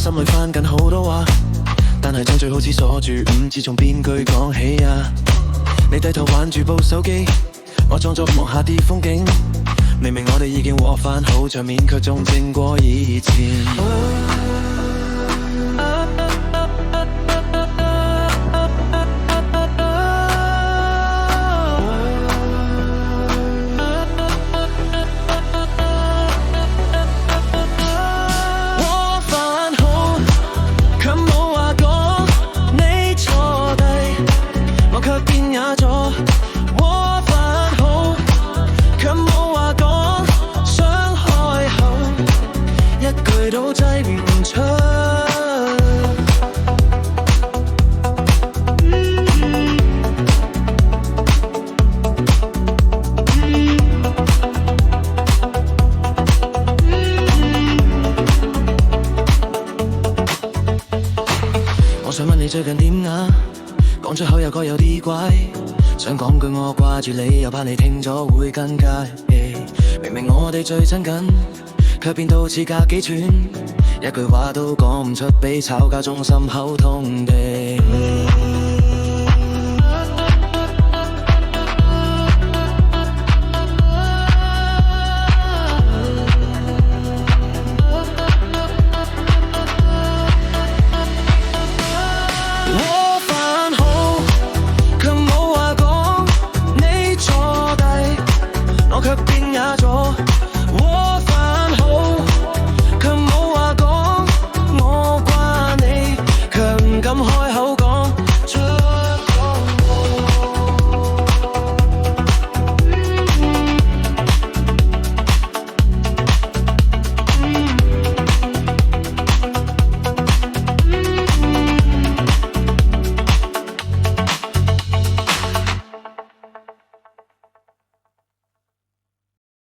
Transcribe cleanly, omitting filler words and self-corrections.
心裏翻緊好多話，但係將最好似鎖住，唔知從邊句講起啊。你低頭玩住部手機，我裝作望下啲風景，明明我哋已經和翻好場面，卻仲正過以前。都擠唔出。我想問你最近點啊？講出口又覺有啲怪，想講句我掛住你，又怕你聽咗會更介意。明明我哋最親近，卻變到似隔幾寸，一句話都講唔出，比吵架中心口痛地。